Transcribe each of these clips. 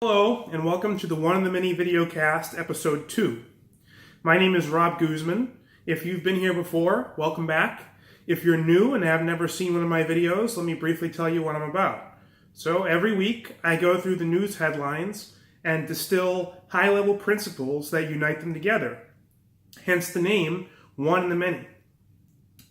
Hello, and welcome to the One of the Many Videocast, Episode 2. My name is Rob Guzman. If you've been here before, welcome back. If you're new and have never seen one of my videos, let me briefly tell you what I'm about. So every week, I go through the news headlines and distill high-level principles that unite them together. Hence the name, One of the Many.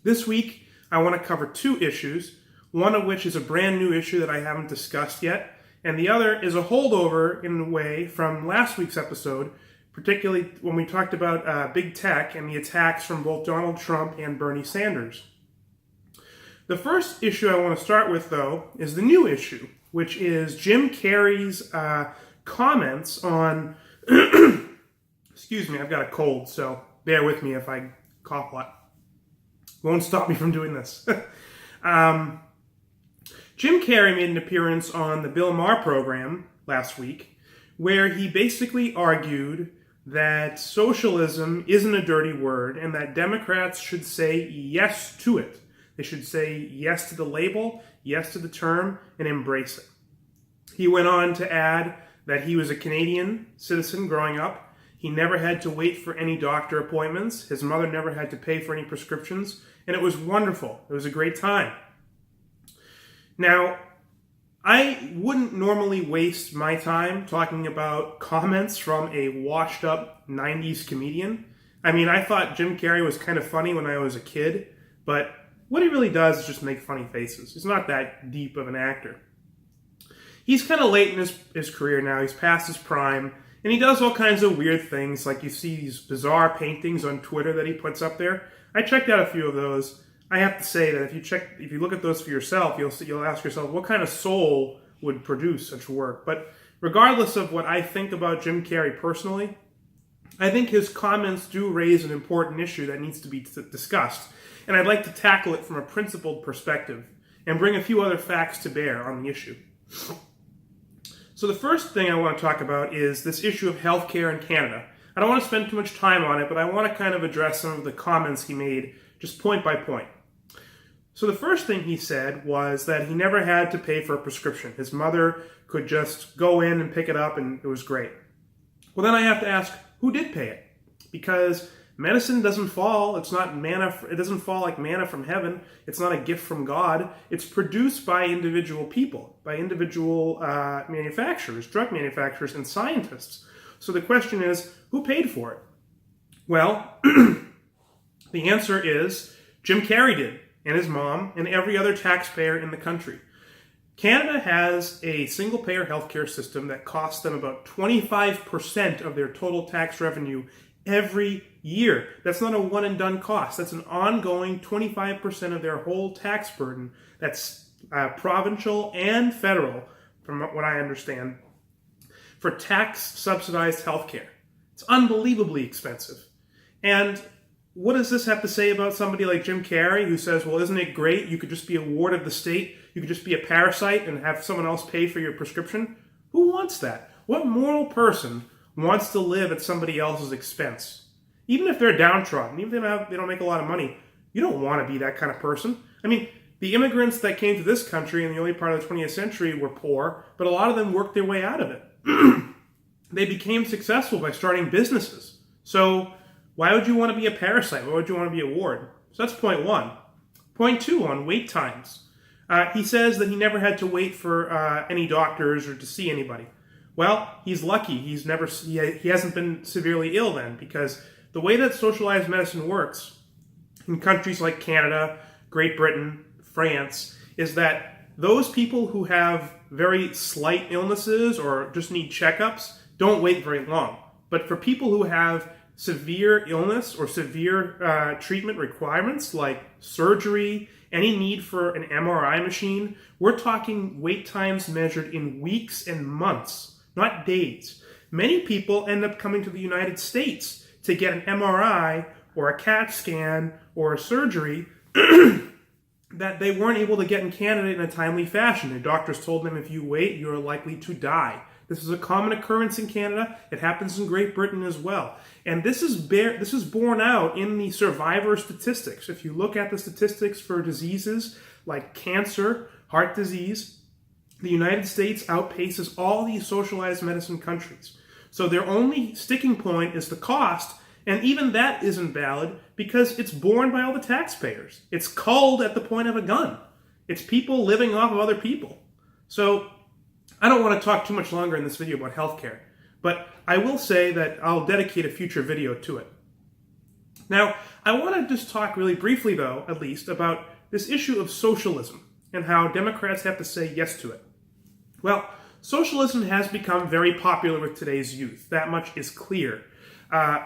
This week, I want to cover two issues, one of which is a brand new issue that I haven't discussed yet, and the other is a holdover, in a way, from last week's episode, particularly when we talked about big tech and the attacks from both Donald Trump and Bernie Sanders. The first issue I want to start with, though, is the new issue, which is Jim Carrey's comments on... Excuse me, I've got a cold, so bear with me if I cough a lot. Won't stop me from doing this. Jim Carrey made an appearance on the Bill Maher program last week, where he basically argued that socialism isn't a dirty word and that Democrats should say yes to it. They should say yes to the label, yes to the term, and embrace it. He went on to add that he was a Canadian citizen growing up. He never had to wait for any doctor appointments. His mother never had to pay for any prescriptions, and it was wonderful. It was a great time. Now, I wouldn't normally waste my time talking about comments from a washed-up 90s comedian. I mean, I thought Jim Carrey was kind of funny when I was a kid, but what he really does is just make funny faces. He's not that deep of an actor. He's kind of late in his career now. He's past his prime, and he does all kinds of weird things, like you see these bizarre paintings on Twitter that he puts up there. I checked out a few of those. I have to say that if you look at those for yourself, you'll ask yourself, what kind of soul would produce such work? But regardless of what I think about Jim Carrey personally, I think his comments do raise an important issue that needs to be discussed. And I'd like to tackle it from a principled perspective and bring a few other facts to bear on the issue. So the first thing I want to talk about is this issue of healthcare in Canada. I don't want to spend too much time on it, but I want to kind of address some of the comments he made just point by point. So the first thing he said was that he never had to pay for a prescription. His mother could just go in and pick it up, and it was great. Well, then I have to ask, who did pay it? Because medicine doesn't fall. It's not manna. It doesn't fall like manna from heaven. It's not a gift from God. It's produced by individual people, by individual manufacturers, drug manufacturers, and scientists. So the question is, who paid for it? Well, the answer is Jim Carrey did, and his mom, and every other taxpayer in the country. Canada has a single-payer healthcare system that costs them about 25% of their total tax revenue every year. That's not a one-and-done cost. That's an ongoing 25% of their whole tax burden. That's provincial and federal, from what I understand, for tax-subsidized healthcare. It's unbelievably expensive. And what does this have to say about somebody like Jim Carrey, who says, well, isn't it great? You could just be a ward of the state. You could just be a parasite and have someone else pay for your prescription. Who wants that? What moral person wants to live at somebody else's expense? Even if they're downtrodden, even if they don't make a lot of money, you don't want to be that kind of person. I mean, the immigrants that came to this country in the early part of the 20th century were poor, but a lot of them worked their way out of it. They became successful by starting businesses. So why would you want to be a parasite? Why would you want to be a ward? So that's point one. Point two on wait times. He says that he never had to wait for any doctors or to see anybody. Well, he's lucky. He hasn't been severely ill then, because the way that socialized medicine works in countries like Canada, Great Britain, France, is that those people who have very slight illnesses or just need checkups don't wait very long. But for people who have severe illness or severe treatment requirements like surgery, any need for an MRI machine, we're talking wait times measured in weeks and months, not days. Many people end up coming to the United States to get an MRI or a CAT scan or a surgery that they weren't able to get in Canada in a timely fashion. Their doctors told them, if you wait, you're likely to die. This is a common occurrence in Canada. It happens in Great Britain as well. And this is borne out in the survivor statistics. If you look at the statistics for diseases like cancer, heart disease, the United States outpaces all these socialized medicine countries. So their only sticking point is the cost, and even that isn't valid because it's borne by all the taxpayers. It's culled at the point of a gun. It's people living off of other people. So I don't want to talk too much longer in this video about healthcare, but I will say that I'll dedicate a future video to it. Now, I want to just talk really briefly, though, at least, about this issue of socialism and how Democrats have to say yes to it. Well, socialism has become very popular with today's youth. That much is clear.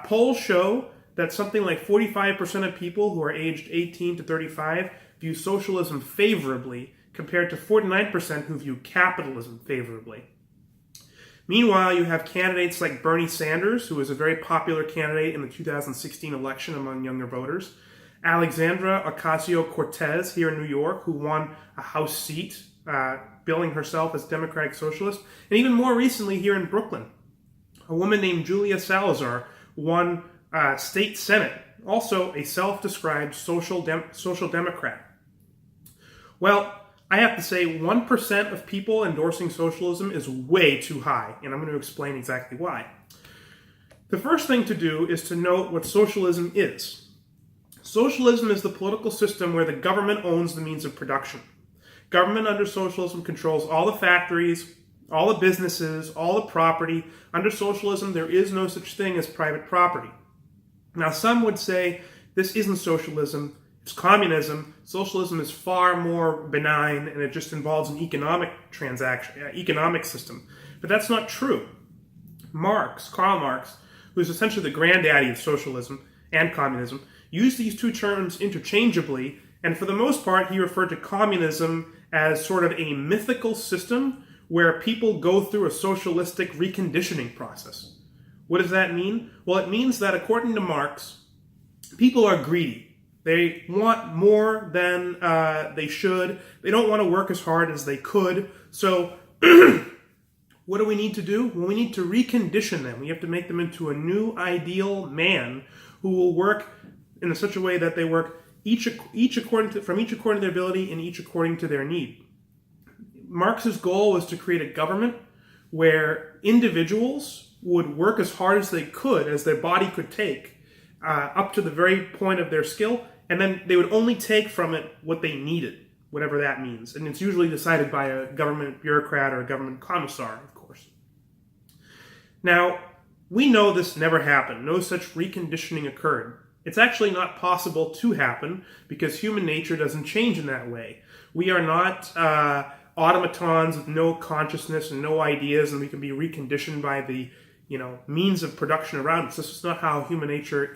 Polls show that something like 45% of people who are aged 18 to 35 view socialism favorably, compared to 49% who view capitalism favorably. Meanwhile, you have candidates like Bernie Sanders, who was a very popular candidate in the 2016 election among younger voters, Alexandra Ocasio-Cortez here in New York, who won a House seat, billing herself as Democratic Socialist, and even more recently here in Brooklyn, a woman named Julia Salazar won state senate, also a self-described social democrat. Well, I have to say 1% of people endorsing socialism is way too high, and I'm going to explain exactly why. The first thing to do is to note what socialism is. Socialism is the political system where the government owns the means of production. Government under socialism controls all the factories, all the businesses, all the property. Under socialism, there is no such thing as private property. Now, some would say this isn't socialism, it's communism. Socialism is far more benign, and it just involves an economic system. But that's not true. Karl Marx, who is essentially the granddaddy of socialism and communism, used these two terms interchangeably, and for the most part, he referred to communism as sort of a mythical system where people go through a socialistic reconditioning process. What does that mean? Well, it means that according to Marx, people are greedy. They want more than they should. They don't want to work as hard as they could. So what do we need to do? Well, we need to recondition them. We have to make them into a new ideal man who will work in such a way that they work each according to their ability and each according to their need. Marx's goal was to create a government where individuals would work as hard as they could, as their body could take, up to the very point of their skill, and then they would only take from it what they needed, whatever that means. And it's usually decided by a government bureaucrat or a government commissar, of course. Now, we know this never happened. No such reconditioning occurred. It's actually not possible to happen because human nature doesn't change in that way. We are not automatons with no consciousness and no ideas, and we can be reconditioned by the means of production around us. This is not how human nature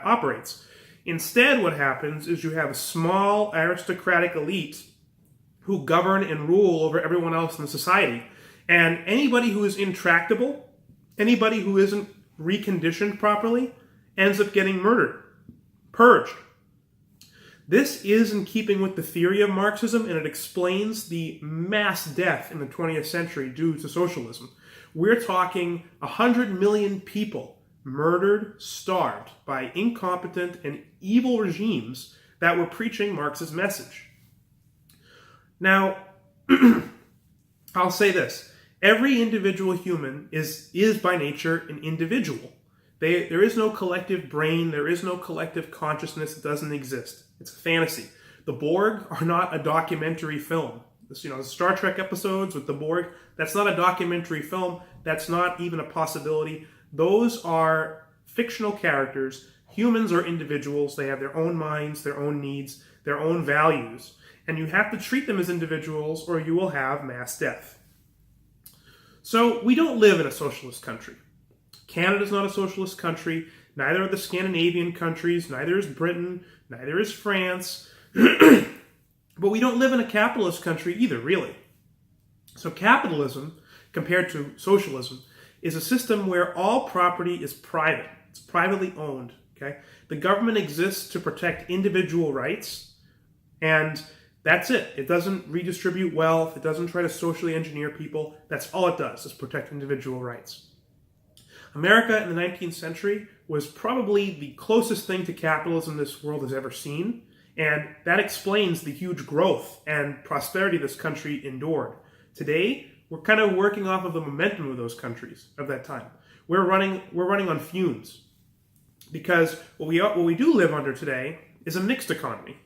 operates. Instead, what happens is you have a small aristocratic elite who govern and rule over everyone else in the society. And anybody who is intractable, anybody who isn't reconditioned properly, ends up getting murdered, purged. This is in keeping with the theory of Marxism, and it explains the mass death in the 20th century due to socialism. We're talking 100 million people murdered, starved by incompetent and evil regimes that were preaching Marx's message. Now, I'll say this. Every individual human is by nature an individual. There is no collective brain. There is no collective consciousness. It doesn't exist. It's a fantasy. The Borg are not a documentary film. The Star Trek episodes with the Borg, that's not a documentary film. That's not even a possibility. Those are fictional characters. Humans are individuals. They have their own minds, their own needs, their own values. And you have to treat them as individuals or you will have mass death. So we don't live in a socialist country. Canada's not a socialist country. Neither are the Scandinavian countries. Neither is Britain. Neither is France. But we don't live in a capitalist country either, really. So capitalism, compared to socialism, is a system where all property is private. It's privately owned. Okay? The government exists to protect individual rights, and that's it. It doesn't redistribute wealth. It doesn't try to socially engineer people. That's all it does, is protect individual rights. America in the 19th century was probably the closest thing to capitalism this world has ever seen, and that explains the huge growth and prosperity this country endured. Today, we're kind of working off of the momentum of those countries of that time. We're running on fumes because what we do live under today is a mixed economy.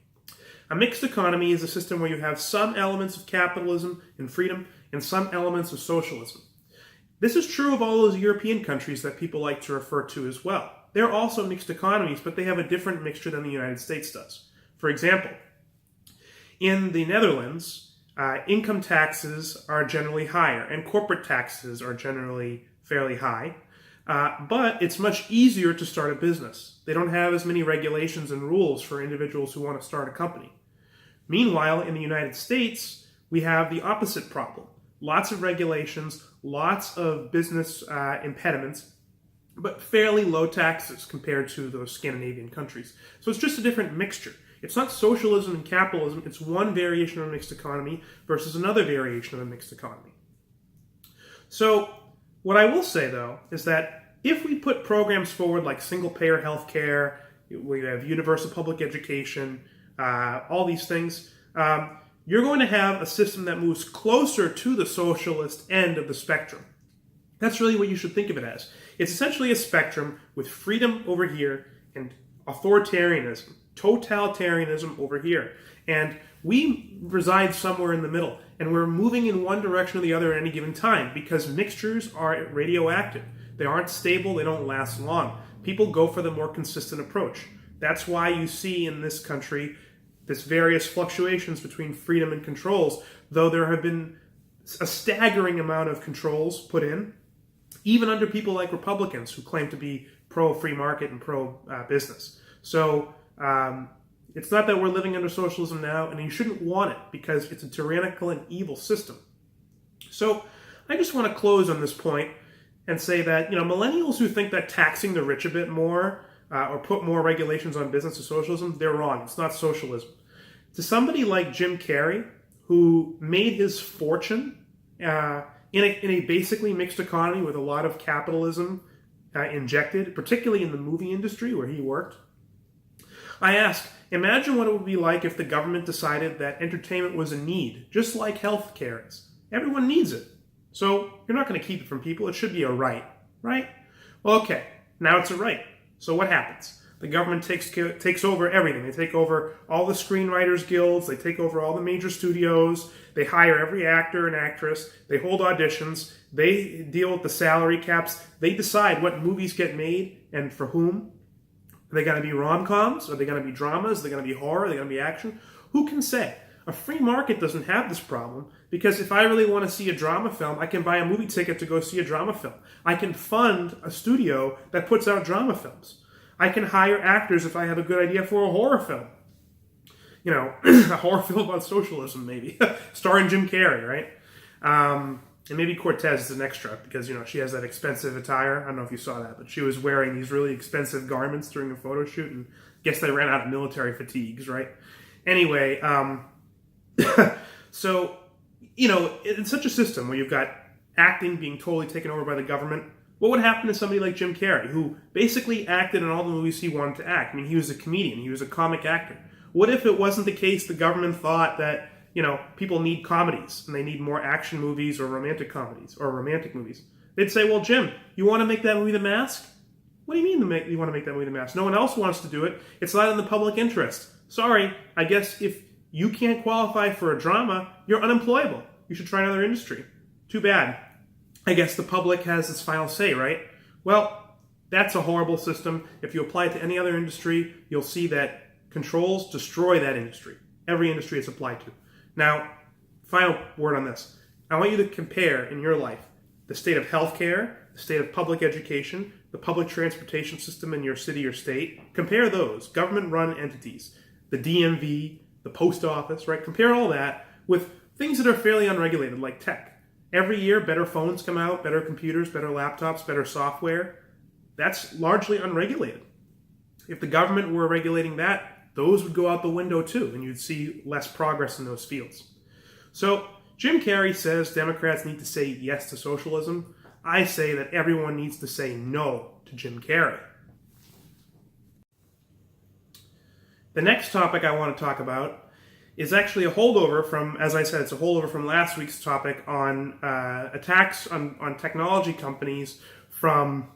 A mixed economy is a system where you have some elements of capitalism and freedom and some elements of socialism. This is true of all those European countries that people like to refer to as well. They're also mixed economies, but they have a different mixture than the United States does. For example, in the Netherlands, income taxes are generally higher, and corporate taxes are generally fairly high. But it's much easier to start a business. They don't have as many regulations and rules for individuals who want to start a company. Meanwhile, in the United States, we have the opposite problem. Lots of regulations, lots of business impediments, but fairly low taxes compared to those Scandinavian countries. So it's just a different mixture. It's not socialism and capitalism. It's one variation of a mixed economy versus another variation of a mixed economy. So what I will say, though, is that if we put programs forward like single-payer health care, we have universal public education, all these things, you're going to have a system that moves closer to the socialist end of the spectrum. That's really what you should think of it as. It's essentially a spectrum with freedom over here and authoritarianism, totalitarianism over here. And we reside somewhere in the middle, and we're moving in one direction or the other at any given time because mixtures are radioactive. They aren't stable, they don't last long. People go for the more consistent approach. That's why you see in this country this various fluctuations between freedom and controls, though there have been a staggering amount of controls put in, even under people like Republicans who claim to be pro-free market and pro-business. So it's not that we're living under socialism now, and you shouldn't want it because it's a tyrannical and evil system. So I just want to close on this point and say that, millennials who think that taxing the rich a bit more or put more regulations on business or socialism, they're wrong. It's not socialism. To somebody like Jim Carrey, who made his fortune in a basically mixed economy with a lot of capitalism injected, particularly in the movie industry where he worked, I ask, imagine what it would be like if the government decided that entertainment was a need, just like health care is. Everyone needs it. So you're not going to keep it from people. It should be a right, right? Well, okay, now it's a right. So what happens? The government takes over everything. They take over all the screenwriters guilds. They take over all the major studios. They hire every actor and actress. They hold auditions. They deal with the salary caps. They decide what movies get made and for whom. Are they going to be rom-coms? Are they going to be dramas? Are they going to be horror? Are they going to be action? Who can say? A free market doesn't have this problem because if I really want to see a drama film, I can buy a movie ticket to go see a drama film. I can fund a studio that puts out drama films. I can hire actors if I have a good idea for a horror film. A horror film about socialism, maybe. Starring Jim Carrey, right? And maybe Cortez is an extra because, she has that expensive attire. I don't know if you saw that, but she was wearing these really expensive garments during a photo shoot, and I guess they ran out of military fatigues, right? Anyway, so, in such a system where you've got acting being totally taken over by the government, what would happen to somebody like Jim Carrey, who basically acted in all the movies he wanted to act? I mean, he was a comedian. He was a comic actor. What if it wasn't the case the government thought that, people need comedies and they need more action movies or romantic comedies or romantic movies? They'd say, well, Jim, you want to make that movie The Mask? What do you mean you want to make that movie The Mask? No one else wants to do it. It's not in the public interest. Sorry, I guess if you can't qualify for a drama, you're unemployable. You should try another industry. Too bad. I guess the public has its final say, right? Well, that's a horrible system. If you apply it to any other industry, you'll see that controls destroy that industry. Every industry it's applied to. Now, final word on this. I want you to compare in your life the state of healthcare, the state of public education, the public transportation system in your city or state. Compare those government-run entities, the DMV, the post office, right? Compare all that with things that are fairly unregulated, like tech. Every year, better phones come out, better computers, better laptops, better software. That's largely unregulated. If the government were regulating that, those would go out the window too, and you'd see less progress in those fields. So Jim Carrey says Democrats need to say yes to socialism. I say that everyone needs to say no to Jim Carrey. The next topic I want to talk about is actually a holdover from, as I said, it's a holdover from last week's topic on attacks on technology companies from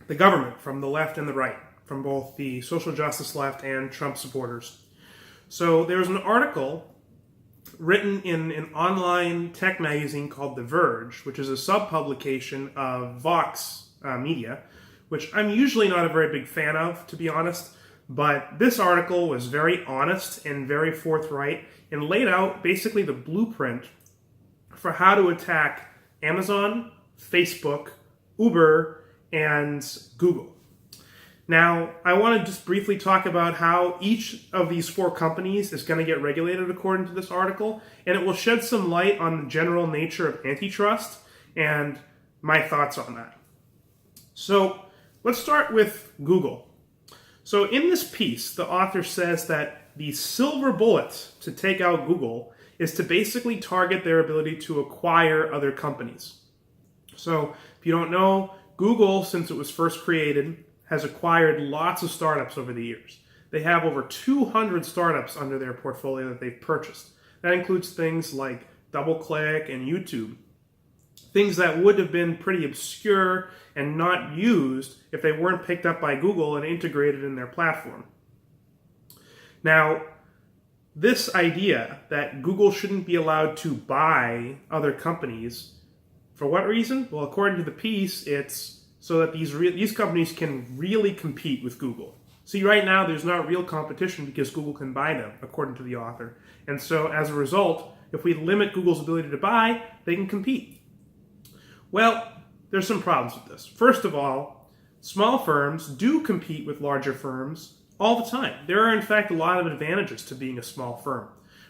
the government, from the left and the right, from both the social justice left and Trump supporters. So there's an article written in an online tech magazine called The Verge, which is a sub-publication of Vox Media, which I'm usually not a very big fan of, to be honest. But this article was very honest and very forthright and laid out basically the blueprint for how to attack Amazon, Facebook, Uber, and Google. Now, I want to just briefly talk about how each of these 4 companies is going to get regulated according to this article, and it will shed some light on the general nature of antitrust and my thoughts on that. So, let's start with Google. So in this piece, the author says that the silver bullet to take out Google is to basically target their ability to acquire other companies. So if you don't know, Google, since it was first created, has acquired lots of startups over the years. They have over 200 startups under their portfolio that they've purchased. That includes things like DoubleClick and YouTube. Things that would have been pretty obscure and not used if they weren't picked up by Google and integrated in their platform. Now, this idea that Google shouldn't be allowed to buy other companies, for what reason? Well, according to the piece, it's so that these companies can really compete with Google. See, right now, there's not real competition because Google can buy them, according to the author. And so, as a result, if we limit Google's ability to buy, they can compete. Well, there's some problems with this. First of all, small firms do compete with larger firms all the time. There are, in fact, a lot of advantages to being a small firm.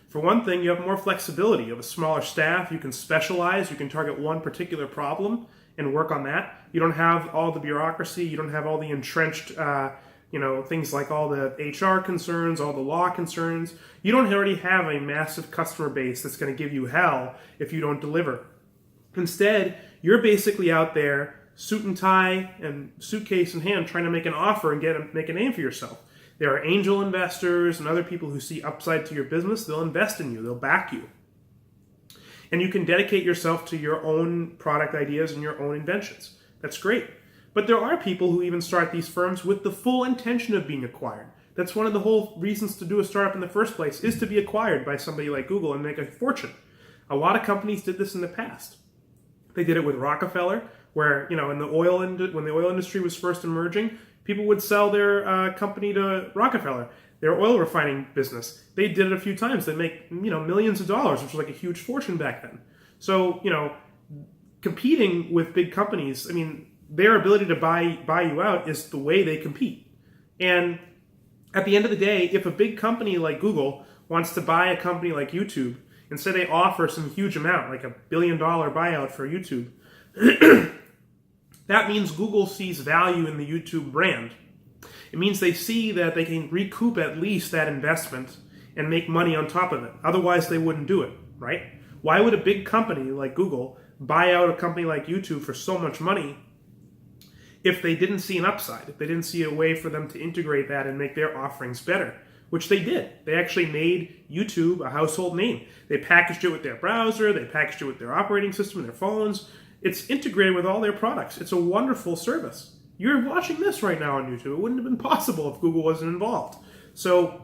For one thing, you have more flexibility. You have a smaller staff. You can specialize. You can target one particular problem and work on that. You don't have all the bureaucracy. You don't have all the entrenched, things like all the HR concerns, all the law concerns. You don't already have a massive customer base that's going to give you hell if you don't deliver. Instead, you're basically out there, suit and tie and suitcase in hand, trying to make an offer and make a name for yourself. There are angel investors and other people who see upside to your business. They'll invest in you. They'll back you. And you can dedicate yourself to your own product ideas and your own inventions. That's great. But there are people who even start these firms with the full intention of being acquired. That's one of the whole reasons to do a startup in the first place, is to be acquired by somebody like Google and make a fortune. A lot of companies did this in the past. They did it with Rockefeller, where, when the oil industry was first emerging, people would sell their company to Rockefeller, their oil refining business. They did it a few times. They make, millions of dollars, which was like a huge fortune back then. So, competing with big companies, their ability to buy you out is the way they compete. And at the end of the day, if a big company like Google wants to buy a company like YouTube, and say they offer some huge amount, like $1 billion buyout for YouTube, that means Google sees value in the YouTube brand. It means they see that they can recoup at least that investment and make money on top of it. Otherwise, they wouldn't do it, right? Why would a big company like Google buy out a company like YouTube for so much money if they didn't see an upside, if they didn't see a way for them to integrate that and make their offerings better? Which they did. They actually made YouTube a household name. They packaged it with their browser, they packaged it with their operating system and their phones. It's integrated with all their products. It's a wonderful service. You're watching this right now on YouTube. It wouldn't have been possible if Google wasn't involved. So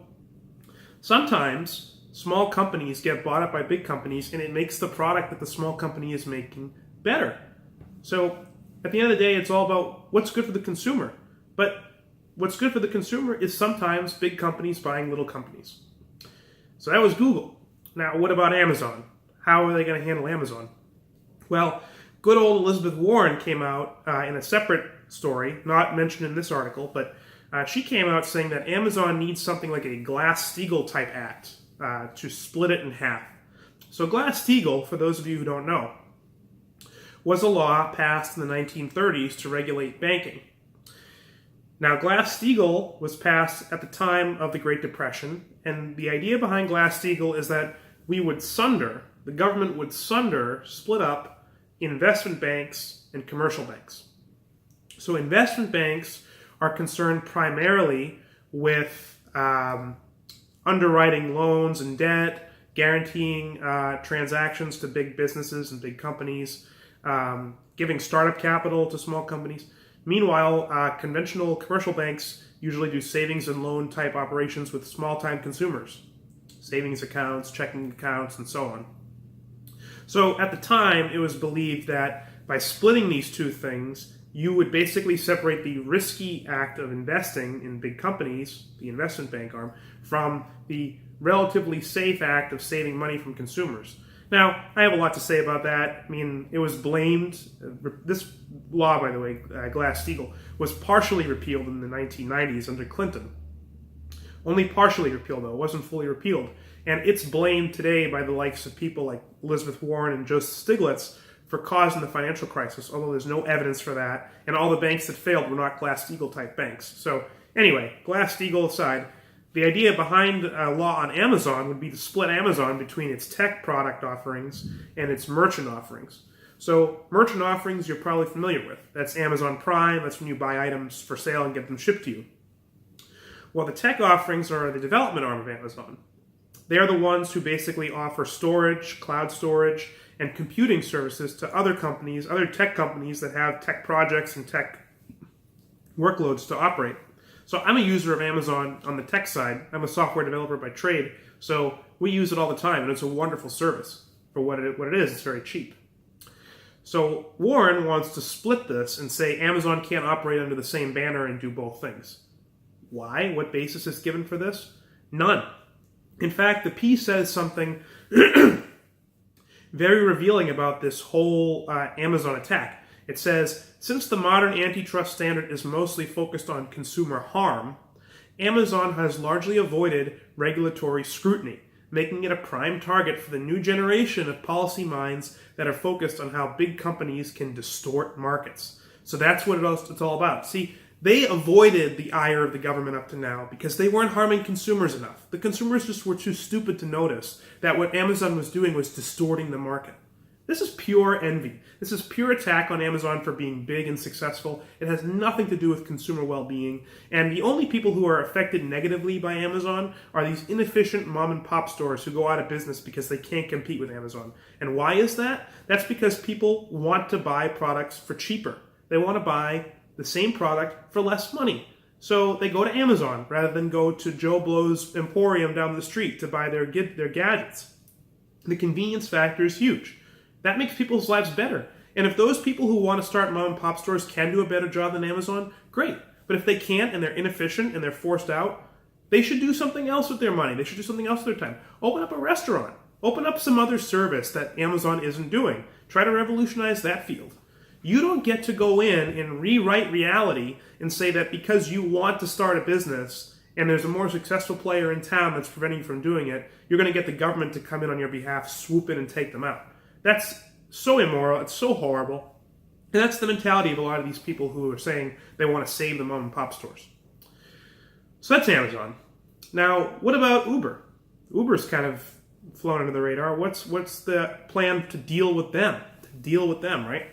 sometimes small companies get bought up by big companies and it makes the product that the small company is making better. So at the end of the day, it's all about what's good for the consumer. But what's good for the consumer is sometimes big companies buying little companies. So that was Google. Now, what about Amazon? How are they going to handle Amazon? Well, good old Elizabeth Warren came out in a separate story, not mentioned in this article, but she came out saying that Amazon needs something like a Glass-Steagall type act to split it in half. So Glass-Steagall, for those of you who don't know, was a law passed in the 1930s to regulate banking. Now, Glass-Steagall was passed at the time of the Great Depression, and the idea behind Glass-Steagall is that the government would split up investment banks and commercial banks. So investment banks are concerned primarily with underwriting loans and debt, guaranteeing transactions to big businesses and big companies, giving startup capital to small companies. Meanwhile, conventional commercial banks usually do savings and loan type operations with small-time consumers, savings accounts, checking accounts, and so on. So at the time, it was believed that by splitting these two things, you would basically separate the risky act of investing in big companies, the investment bank arm, from the relatively safe act of saving money from consumers. Now, I have a lot to say about that. I mean, it was blamed. This law, by the way, Glass-Steagall, was partially repealed in the 1990s under Clinton. Only partially repealed, though. It wasn't fully repealed. And it's blamed today by the likes of people like Elizabeth Warren and Joseph Stiglitz for causing the financial crisis, although there's no evidence for that. And all the banks that failed were not Glass-Steagall type banks. So anyway, Glass-Steagall aside, the idea behind a law on Amazon would be to split Amazon between its tech product offerings and its merchant offerings. So merchant offerings you're probably familiar with. That's Amazon Prime. That's when you buy items for sale and get them shipped to you. Well, the tech offerings are the development arm of Amazon. They're the ones who basically offer storage, cloud storage, and computing services to other companies, other tech companies that have tech projects and tech workloads to operate. So I'm a user of Amazon on the tech side. I'm a software developer by trade, so we use it all the time, and it's a wonderful service for what it is. It's very cheap. So Warren wants to split this and say Amazon can't operate under the same banner and do both things. Why? What basis is given for this? None. In fact, the piece says something very revealing about this whole Amazon attack. It says, since the modern antitrust standard is mostly focused on consumer harm, Amazon has largely avoided regulatory scrutiny, making it a prime target for the new generation of policy minds that are focused on how big companies can distort markets. So that's what it's all about. See, they avoided the ire of the government up to now because they weren't harming consumers enough. The consumers just were too stupid to notice that what Amazon was doing was distorting the market. This is pure envy. This is pure attack on Amazon for being big and successful. It has nothing to do with consumer well-being. And the only people who are affected negatively by Amazon are these inefficient mom-and-pop stores who go out of business because they can't compete with Amazon. And why is that? That's because people want to buy products for cheaper. They want to buy the same product for less money. So they go to Amazon rather than go to Joe Blow's Emporium down the street to buy their gadgets. The convenience factor is huge. That makes people's lives better. And if those people who want to start mom and pop stores can do a better job than Amazon, great. But if they can't and they're inefficient and they're forced out, they should do something else with their money. They should do something else with their time. Open up a restaurant. Open up some other service that Amazon isn't doing. Try to revolutionize that field. You don't get to go in and rewrite reality and say that because you want to start a business and there's a more successful player in town that's preventing you from doing it, you're going to get the government to come in on your behalf, swoop in and take them out. That's so immoral. It's so horrible. And that's the mentality of a lot of these people who are saying they want to save the mom and pop stores. So that's Amazon. Now, what about Uber? Uber's kind of flown under the radar. What's the plan to deal with them? Right?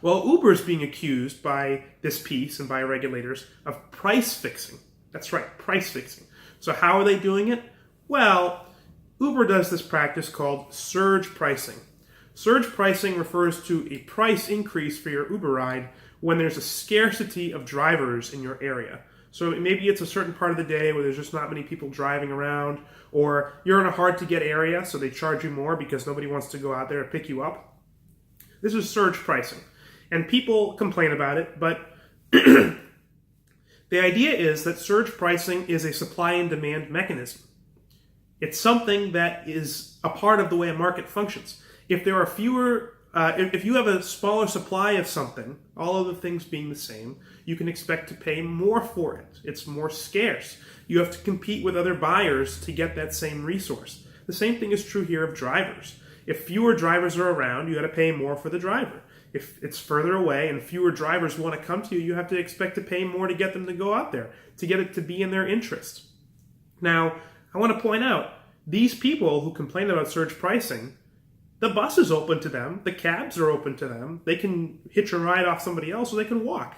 Well, Uber is being accused by this piece and by regulators of price fixing. That's right, price fixing. So how are they doing it? Well, Uber does this practice called surge pricing. Surge pricing refers to a price increase for your Uber ride when there's a scarcity of drivers in your area. So maybe it's a certain part of the day where there's just not many people driving around, or you're in a hard-to-get area, so they charge you more because nobody wants to go out there and pick you up. This is surge pricing. And people complain about it, but the idea is that surge pricing is a supply and demand mechanism. It's something that is a part of the way a market functions. If there are fewer, if you have a smaller supply of something, all other things being the same, you can expect to pay more for it. It's more scarce. You have to compete with other buyers to get that same resource. The same thing is true here of drivers. If fewer drivers are around, you got to pay more for the driver. If it's further away and fewer drivers want to come to you, you have to expect to pay more to get them to go out there, to get it to be in their interest. Now, I want to point out, these people who complain about surge pricing, the bus is open to them, the cabs are open to them, they can hitch a ride off somebody else or they can walk.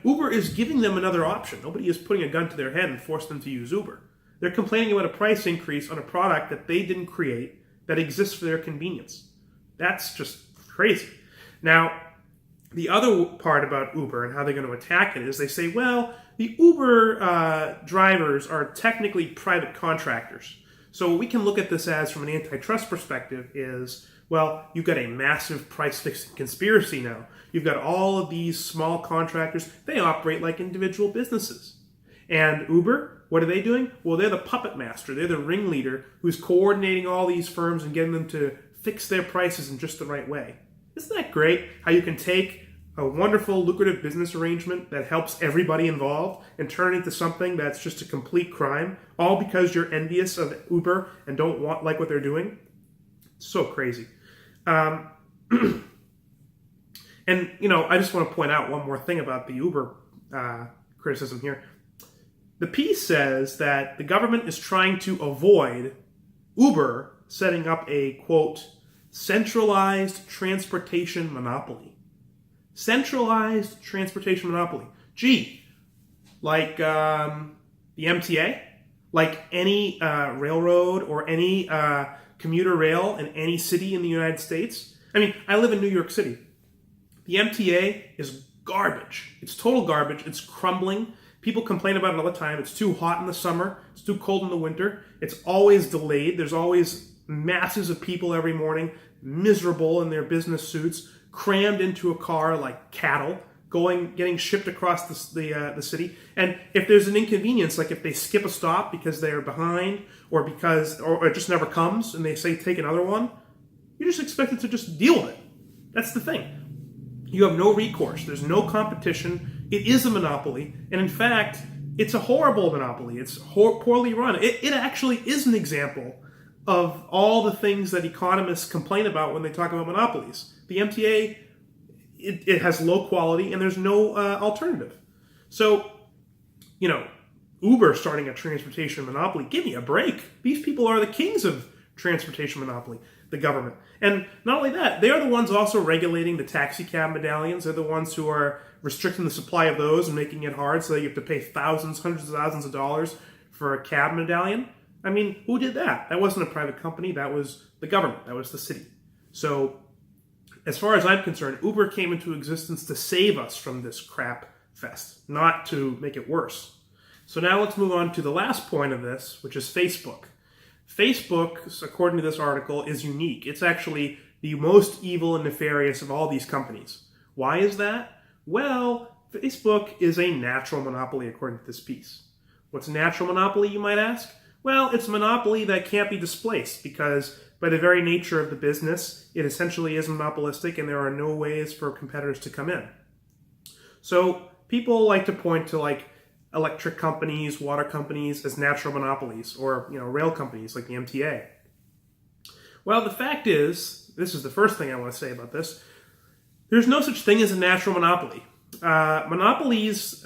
Uber is giving them another option. Nobody is putting a gun to their head and forcing them to use Uber. They're complaining about a price increase on a product that they didn't create that exists for their convenience. That's just crazy. Now, the other part about Uber and how they're going to attack it is they say, well, the Uber drivers are technically private contractors. So what we can look at this as from an antitrust perspective is, well, you've got a massive price-fixing conspiracy now. You've got all of these small contractors. They operate like individual businesses. And Uber, what are they doing? Well, they're the puppet master. They're the ringleader who's coordinating all these firms and getting them to fix their prices in just the right way. Isn't that great? How you can take a wonderful, lucrative business arrangement that helps everybody involved and turn it into something that's just a complete crime, all because you're envious of Uber and don't like what they're doing? So crazy. And, I just want to point out one more thing about the Uber criticism here. The piece says that the government is trying to avoid Uber setting up a, quote, centralized transportation monopoly. Centralized transportation monopoly. Gee, like the MTA? Like any railroad or any commuter rail in any city in the United States? I mean, I live in New York City. The MTA is garbage. It's total garbage. It's crumbling. People complain about it all the time. It's too hot in the summer. It's too cold in the winter. It's always delayed. There's always masses of people every morning, miserable in their business suits, crammed into a car like cattle, getting shipped across the city. And if there's an inconvenience, like if they skip a stop because they're behind or it just never comes and they say take another one, you're just expected to just deal with it. That's the thing. You have no recourse. There's no competition. It is a monopoly. And in fact, it's a horrible monopoly. It's poorly run. It actually is an example of all the things that economists complain about when they talk about monopolies. The MTA, it has low quality and there's no alternative. So, Uber starting a transportation monopoly, give me a break. These people are the kings of transportation monopoly, the government. And not only that, they are the ones also regulating the taxi cab medallions. They're the ones who are restricting the supply of those and making it hard so that you have to pay thousands, hundreds of thousands of dollars for a cab medallion. I mean, who did that? That wasn't a private company. That was the government. That was the city. So, as far as I'm concerned, Uber came into existence to save us from this crap fest, not to make it worse. So now let's move on to the last point of this, which is Facebook. Facebook, according to this article, is unique. It's actually the most evil and nefarious of all these companies. Why is that? Well, Facebook is a natural monopoly, according to this piece. What's a natural monopoly, you might ask? Well, it's a monopoly that can't be displaced because by the very nature of the business, it essentially is monopolistic and there are no ways for competitors to come in. So people like to point to electric companies, water companies as natural monopolies, or rail companies like the MTA. Well, the fact is, this is the first thing I want to say about this, there's no such thing as a natural monopoly. Monopolies,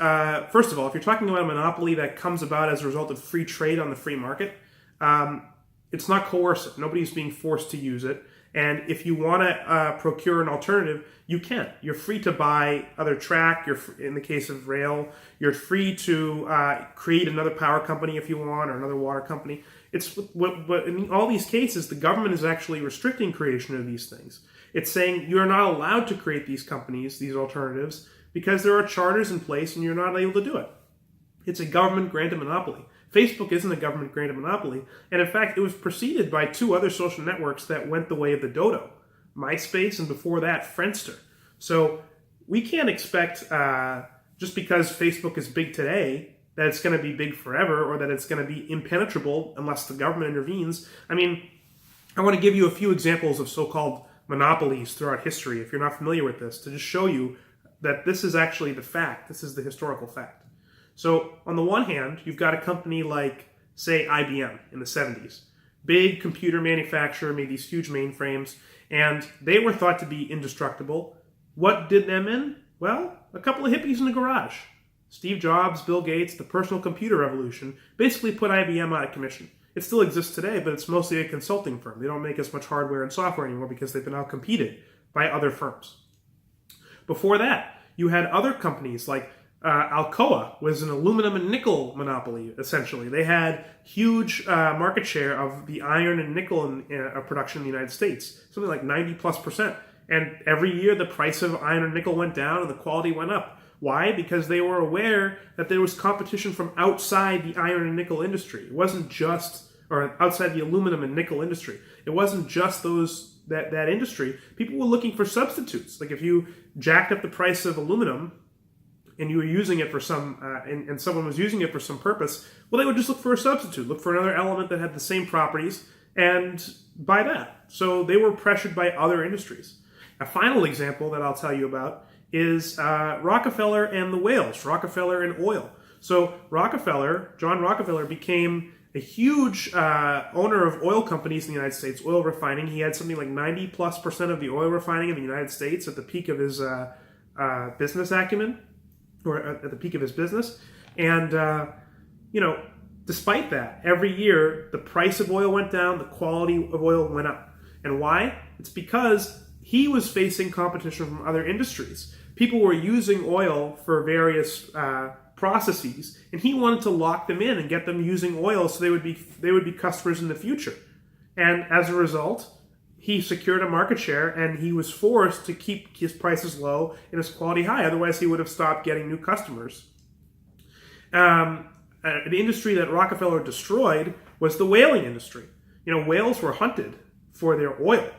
first of all, if you're talking about a monopoly that comes about as a result of free trade on the free market, it's not coercive. Nobody's being forced to use it. And if you want to procure an alternative, you can. You're free to buy other track. In the case of rail, you're free to create another power company if you want, or another water company. But in all these cases, the government is actually restricting creation of these things. It's saying you're not allowed to create these companies, these alternatives, because there are charters in place and you're not able to do it. It's a government-granted monopoly. Facebook isn't a government-granted monopoly, and in fact, it was preceded by two other social networks that went the way of the dodo, MySpace and before that, Friendster. So we can't expect, just because Facebook is big today, that it's going to be big forever or that it's going to be impenetrable unless the government intervenes. I mean, I want to give you a few examples of so-called monopolies throughout history, if you're not familiar with this, to just show you that this is actually the fact. This is the historical fact. So on the one hand, you've got a company like, say, IBM in the 70s. Big computer manufacturer, made these huge mainframes, and they were thought to be indestructible. What did them in? Well, a couple of hippies in a garage. Steve Jobs, Bill Gates, the personal computer revolution basically put IBM out of commission. It still exists today, but it's mostly a consulting firm. They don't make as much hardware and software anymore because they've been outcompeted by other firms. Before that, you had other companies like Alcoa was an aluminum and nickel monopoly, essentially. They had huge market share of the iron and nickel production in the United States, something like 90+%. And every year the price of iron and nickel went down and the quality went up. Why? Because they were aware that there was competition from outside the iron and nickel industry. It wasn't just, or outside the aluminum and nickel industry. It wasn't just that industry. People were looking for substitutes. Like if you jacked up the price of aluminum and you were using it for and someone was using it for some purpose, well, they would just look for a substitute, look for another element that had the same properties, and buy that. So they were pressured by other industries. A final example that I'll tell you about is Rockefeller and the whales, Rockefeller and oil. So John Rockefeller became a huge owner of oil companies in the United States, oil refining. He had something like 90+% of the oil refining in the United States at the peak of his business acumen, or at the peak of his business. And, despite that, every year the price of oil went down, the quality of oil went up. And why? It's because he was facing competition from other industries. People were using oil for various processes, and he wanted to lock them in and get them using oil so they would be customers in the future. And as a result, he secured a market share, and he was forced to keep his prices low and his quality high. Otherwise, he would have stopped getting new customers. The industry that Rockefeller destroyed was the whaling industry. Whales were hunted for their oil.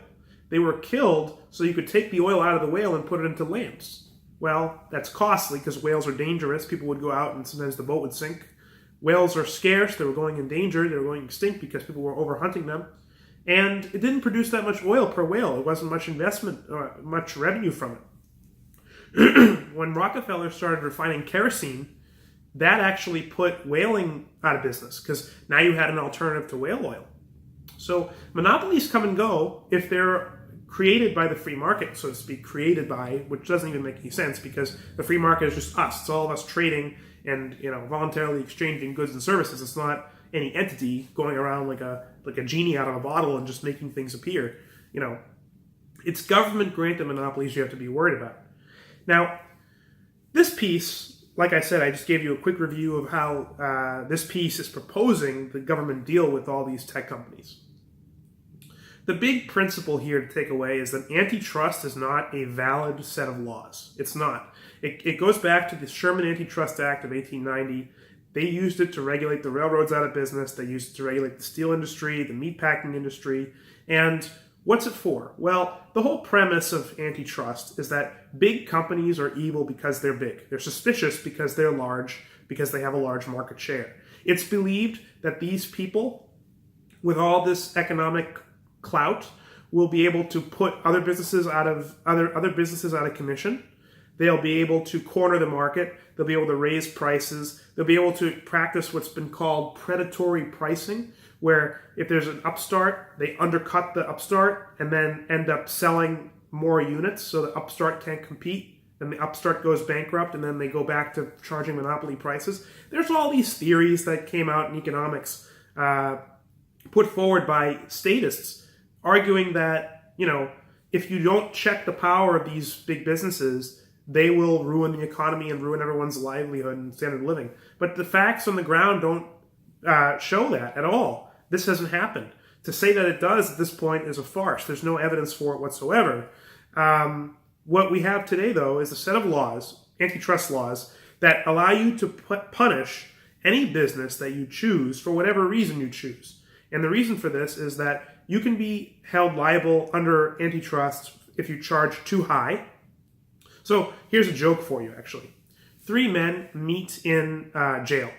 They were killed so you could take the oil out of the whale and put it into lamps. Well, that's costly because whales are dangerous. People would go out and sometimes the boat would sink. Whales are scarce. They were going in danger. They were going extinct because people were overhunting them. And it didn't produce that much oil per whale. It wasn't much investment or much revenue from it. When Rockefeller started refining kerosene, that actually put whaling out of business because now you had an alternative to whale oil. So monopolies come and go if they're created by the free market, so to speak, which doesn't even make any sense because the free market is just us. It's all of us trading and voluntarily exchanging goods and services. It's not any entity going around like a genie out of a bottle and just making things appear. It's government-granted monopolies you have to be worried about. Now, this piece, like I said, I just gave you a quick review of how this piece is proposing the government deal with all these tech companies. The big principle here to take away is that antitrust is not a valid set of laws. It's not. It goes back to the Sherman Antitrust Act of 1890. They used it to regulate the railroads out of business. They used it to regulate the steel industry, the meatpacking industry. And what's it for? Well, the whole premise of antitrust is that big companies are evil because they're big. They're suspicious because they're large, because they have a large market share. It's believed that these people, with all this economic clout, will be able to put other businesses out of commission. They'll be able to corner the market. They'll be able to raise prices. They'll be able to practice what's been called predatory pricing, where if there's an upstart, they undercut the upstart and then end up selling more units so the upstart can't compete. Then the upstart goes bankrupt and then they go back to charging monopoly prices. There's all these theories that came out in economics put forward by statists arguing that, if you don't check the power of these big businesses, they will ruin the economy and ruin everyone's livelihood and standard of living. But the facts on the ground don't show that at all. This hasn't happened. To say that it does at this point is a farce. There's no evidence for it whatsoever. What we have today, though, is a set of laws, antitrust laws, that allow you to punish any business that you choose for whatever reason you choose. And the reason for this is that you can be held liable under antitrust if you charge too high. So here's a joke for you, actually. 3 men meet in jail.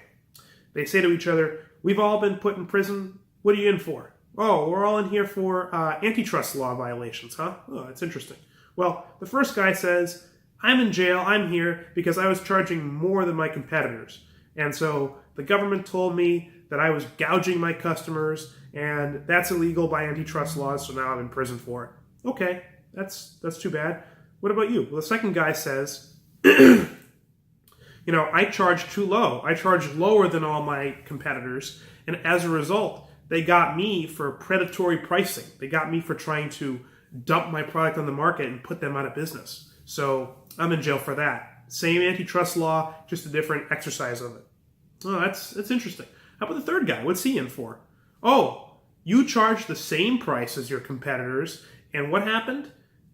They say to each other, "We've all been put in prison. What are you in for?" "Oh, we're all in here for antitrust law violations, huh?" "Oh, that's interesting." Well, the first guy says, "I'm in jail. I'm here because I was charging more than my competitors. And so the government told me that I was gouging my customers, and that's illegal by antitrust laws, so now I'm in prison for it." "Okay, that's too bad. What about you?" Well, the second guy says, "I charge too low. I charge lower than all my competitors, and as a result, they got me for predatory pricing. They got me for trying to dump my product on the market and put them out of business. So I'm in jail for that." Same antitrust law, just a different exercise of it. Oh, that's interesting. How about the third guy? What's he in for? Oh, you charge the same price as your competitors, and what happened?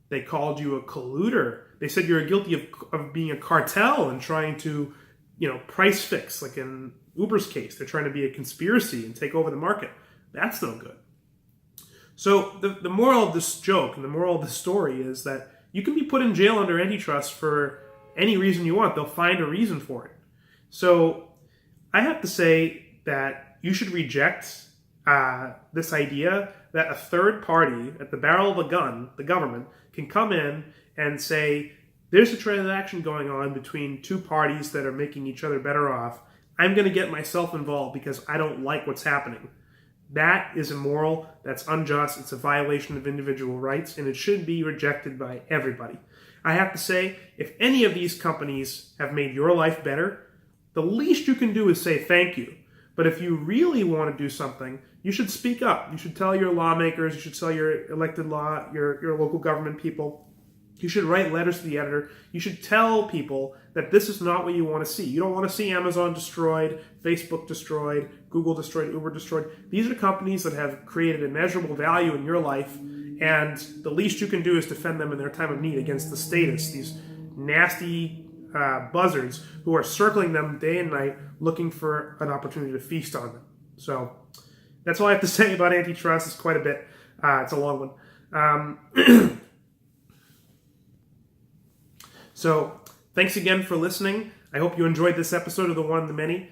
They called you a colluder. They said you're guilty of being a cartel and trying to, price fix, like in Uber's case. They're trying to be a conspiracy and take over the market. That's no good. So the moral of this joke and the moral of the story is that you can be put in jail under antitrust for any reason you want. They'll find a reason for it. So I have to say that you should reject this idea that a third party at the barrel of a gun, the government, can come in and say, there's a transaction going on between two parties that are making each other better off. I'm going to get myself involved because I don't like what's happening. That is immoral, that's unjust, it's a violation of individual rights, and it should be rejected by everybody. I have to say, if any of these companies have made your life better, the least you can do is say thank you. But if you really want to do something, you should speak up. You should tell your lawmakers, you should tell your elected your local government people. You should write letters to the editor. You should tell people that this is not what you want to see. You don't want to see Amazon destroyed, Facebook destroyed, Google destroyed, Uber destroyed. These are companies that have created immeasurable value in your life, and the least you can do is defend them in their time of need against the statists, these nasty buzzards who are circling them day and night looking for an opportunity to feast on them. So that's all I have to say about antitrust. It's quite a bit. It's a long one. So thanks again for listening. I hope you enjoyed this episode of The One, The Many.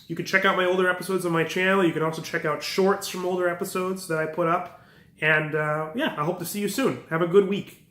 You can check out my older episodes on my channel. You can also check out shorts from older episodes that I put up. And I hope to see you soon. Have a good week.